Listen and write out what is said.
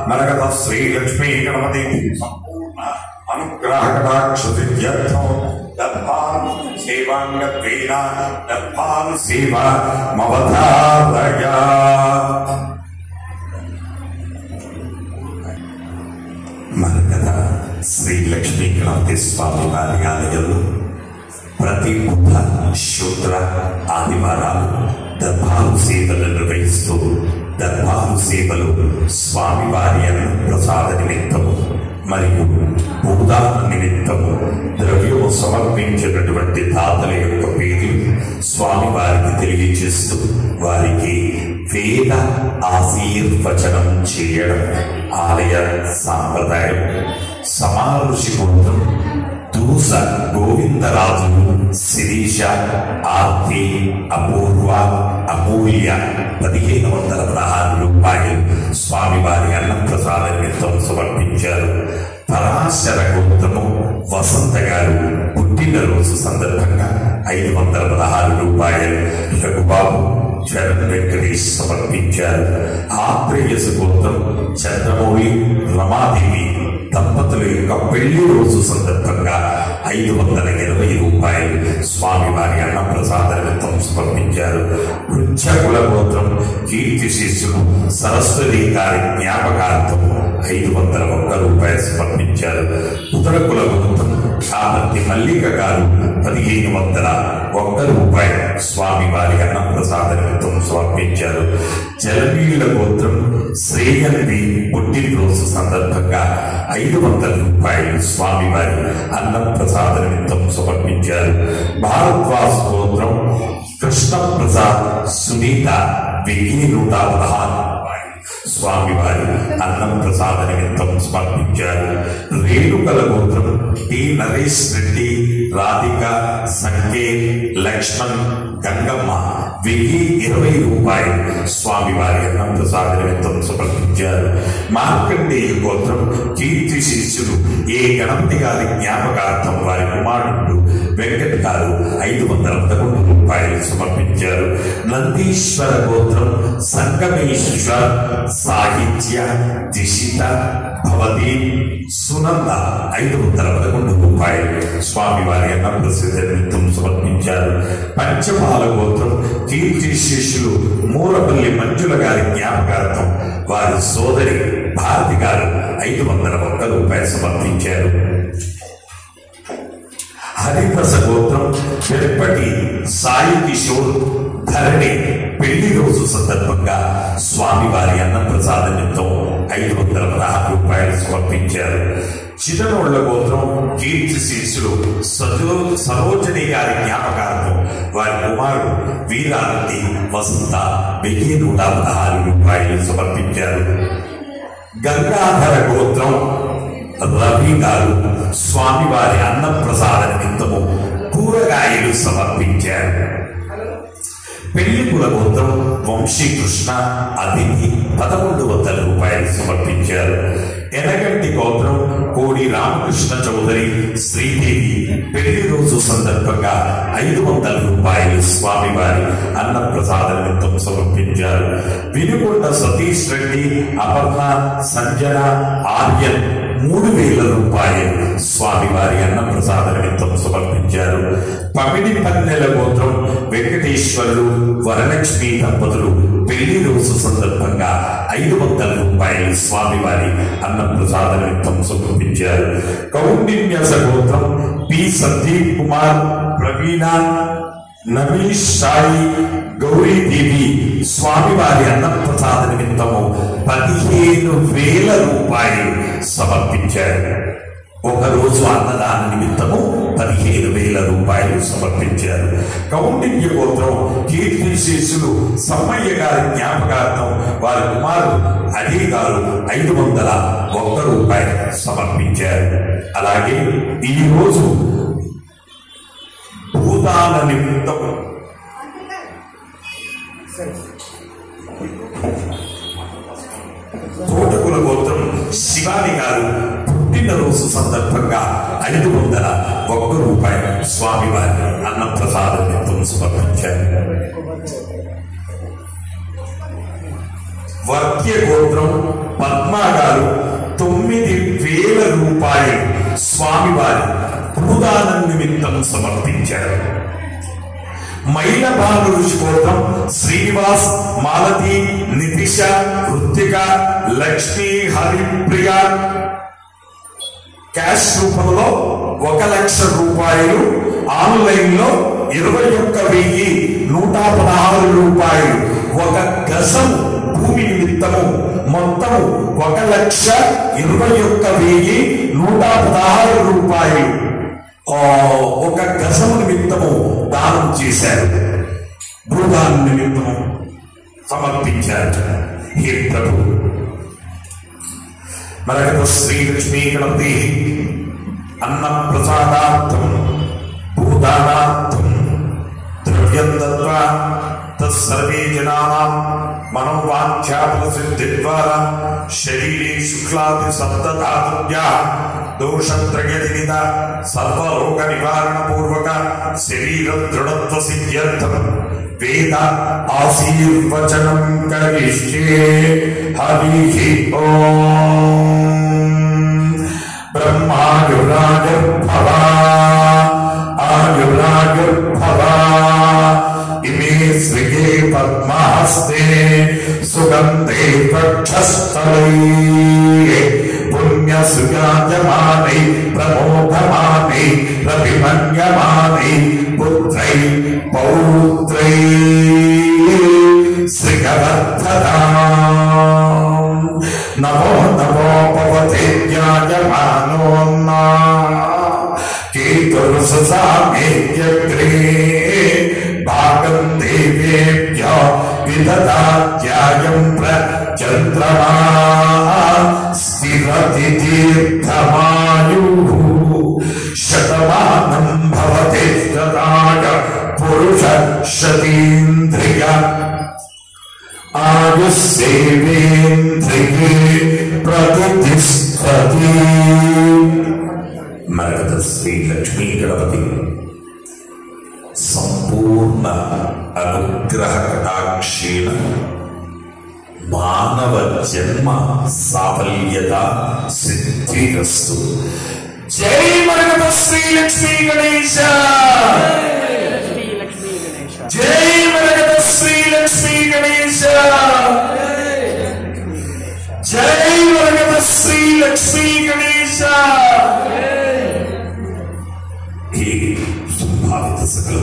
నరగత శ్రీ లక్ష్మీ గణపతి సంపూర్ణ అనుగ్రహ కటాక్ష సిద్ధ్యర్థం దర్భాను సేవాంగత్వేన దర్భాను సేవ మవధారయ. మరగత శ్రీ లక్ష్మీ గణపతి స్వామి వారి ఆలయంలో ప్రతి బుధ శుక్ర ఆదివారాలు దర్బారు సేవలు నిర్వహిస్తూ దర్బారు సేవలు స్వామివారి ప్రసాద నిమిత్తము మరియు భూదాన నిమిత్తము ద్రవ్యము సమర్పించినటువంటి దాతల యొక్క పేర్లు స్వామివారికి తెలియజేస్తూ వారికి వేద ఆశీర్వచనం చేయడం ఆలయ సాంప్రదాయం. సమారుషి గోత్రం దూస గోవిందరాజు శిరీష ఆర్తి అపూర్వ అమూల్య 1516 రూపాయలు స్వామివారి అన్నప్రసాద నిమిత్తం సమర్పించారు. పరాశర గోత్రము వసంత గారు పుట్టినరోజు సందర్భంగా 516 రూపాయలు రఘుబాబు చరణ్ వెంకటేష్ సమర్పించారు. ఆత్రేయసు గోత్రం చంద్రమౌళి రమాదేవి దంపతుల యొక్క పెళ్లి రోజు సందర్భంగా 520 రూపాయలు స్వామివారి అన్నప్రసాద నిమిత్తం సమర్పించారు. వృక్షకుల గోత్రం కీర్తి శిష్యులు సరస్వతి గారి జ్ఞాపకార్థం 501 రూపాయలు సమర్పించారు. ఉత్తరకుల గోత్రం కామర్తి మల్లిక గారు 1501 రూపాయలు స్వామివారి అన్నప్రసాద నిమిత్తం సమర్పించారు. జలనీయుల గోత్రం శ్రేయన్వి పుట్టినరోజు సందర్భంగా 500 రూపాయలు స్వామివారి అన్నప్రసాద నిమిత్తం సమర్పించారు. భారద్వాజ్ గోత్రం కృష్ణప్రసాద్ సునీత 1116 స్వామివారి అన్నప్రసాద నిమిత్తం సమర్పించారు. రేణుకల గోత్రం టి నరేష్ రెడ్డి రాధిక సంకేత్ లక్ష్మణ్ గంగమ్మ 1020 రూపాయలు స్వామివారి అన్నప్రసాద నిమిత్తం సమర్పించారు. మార్కండేయ గోత్రం కీర్తి శిష్యులు ఏ గణపతి గారి జ్ఞాపకార్థం వారి కుమారుడు వెంకట్ గారు 511 రూపాయలు సమర్పించారు. నందీశ్వర గోత్రం సంగమేశ్వర్ సాహిత్య దిశిత భవతి సునంద 511 రూపాయలు స్వామివారి అన్నప్రసాద నిమిత్తం సమర్పించారు. పంచపాల గోత్రం కీర్తి శిష్యులు మూలపల్లి మంజుల గారి జ్ఞాపకార్థం వారి సోదరి భారతి గారు 501 రూపాయలు సమర్పించారు. హరిప్రస గోత్రం వెప్పటి సాయి కిషోర్ ధరణి పెళ్లి రోజు సందర్భంగా స్వామివారి అన్నప్రసాద నిమిత్తం 516 రూపాయలు సమర్పించారు. చిటనోళ్ల గోత్రం కీర్తి శిష్యులు సరోజని గారి జ్ఞాపకార్థం వారి కుమారుడు వీరారెడ్డి వసంత 1116 రూపాయలు సమర్పించారు. గంగాధర గోత్రం రవి గారు స్వామివారి అన్నప్రసాద నిమిత్తము కూరగాయలు సమర్పించారు. పెళ్లికుల గోత్రం వంశీకృష్ణ అతిథి 1100 రూపాయలు సమర్పించారు. ఎనగంటి గోత్రం కోడి రామకృష్ణ చౌదరి శ్రీదేవి పెళ్లి రోజు సందర్భంగా 500 రూపాయలు స్వామివారి అన్నప్రసాద నిమిత్తం సమర్పించారు. వినుకొండ సతీష్ రెడ్డి అపర్ణ సంజన ఆర్యన్ 3000 రూపాయలు స్వామివారి అన్నప్రసాద నిమిత్తం సమర్పించారు. పమిడి పన్నెల గోత్రం వెంకటేశ్వరులు వరలక్ష్మి దంపతులు పెళ్లి రోజు సందర్భంగా 500 రూపాయలు స్వామివారి అన్నప్రసాద నిమిత్తం సమర్పించారు. కౌండిన్యస గోత్రం పి సందీప్ కుమార్ ప్రవీణ నవీష్ సాయి గౌరీదేవి స్వామివారి అన్నప్రసాద నిమిత్తము 15,000 రూపాయలు సమర్పించారు. ఒకరోజు అన్నదాన నిమిత్తము 15,000 రూపాయలు సమర్పించారు. కౌండిన్య గోత్రం కీర్తి శిష్యులు సమ్మయ్య గారి జ్ఞాపకార్థం వారి కుమారుడు అజయ్ గారు 501 రూపాయలు సమర్పించారు. అలాగే ఈ రోజు భూదాన నిమిత్తం తోటకుల గోత్రం శివాని గారు పుట్టినరోజు సందర్భంగా 501 రూపాయలు స్వామివారి అన్నప్రసాద నిమిత్తం సమర్పించారు. వర్గ్య గోత్రం స్తోత్రం సమర్పించారు. మైలబాలు రుచిపోత్రం శ్రీనివాస్, మాలతి, నితిష, కృత్తిక, లక్ష్మి, హరిప్రియ క్యాష్ రూపంలో 1,00,000 రూపాయలు, ఆన్లైన్ లో 21,116 రూపాయలు, 1 గజం భూమి నిమిత్తము మొత్తం 1,21,116 రూపాయలు 1 గజము నిమిత్తము దానం చేశారు. భూదానం నిమిత్తము సమర్పించారు. హే ప్రభు, మరకత శ్రీలక్ష్మీ గణపతి అన్న ప్రసాదార్థం భూదానార్థం ద్రవ్యం దత్వా తత్సర్వే జనానాం మనోవాంఛాఫలసిద్ధి ద్వారా శరీరే శుక్లాది సప్తధాతుభ్యా దోషత్రయనిద సర్వరోగ నివారణ పూర్వక శరీర దృఢత్వ సిద్ధ్యర్థం వేద ఆశీర్వచనం కరిష్యే. హరి ఓం. బ్రహ్మాయురాయుర్భవ ఆయురాయుర్భవ ఇమే శ్రియే పద్మహస్తే సుగంధే వక్షస్థలై పుణ్యసుయాజమానై ప్రమోదమానై రవిమన్యమానై పుత్రై పౌత్రై శ్రీవర్ధతాం. నమో నమో భవతే జ్ఞాయమానోన్నా కేతుర్ససామేత్యగ్రే భాగం దేవేభ్యో విదదాత్యాయం ప్రచంద్రమా స్థిరతి దీర్ఘమాయుః శతమానం భవతి తదాయ పురుష శతీంద్రియ ఆయుస్సేవేంద్రియే ప్రతిష్ఠతి. మరకత శ్రీ లక్ష్మీ గణపతి సంపూర్ణ అనుగ్రహ కటాక్షేణ మానవ జన్మ సాఫల్యత సిద్ధిరస్తు. జై మరకత శ్రీ లక్ష్మీ గణేశ. జై మరకత శ్రీ లక్ష్మీ గణేశ. జై మరకత శ్రీ లక్ష్మీ గణేశ. ఈ సంభావిత సకల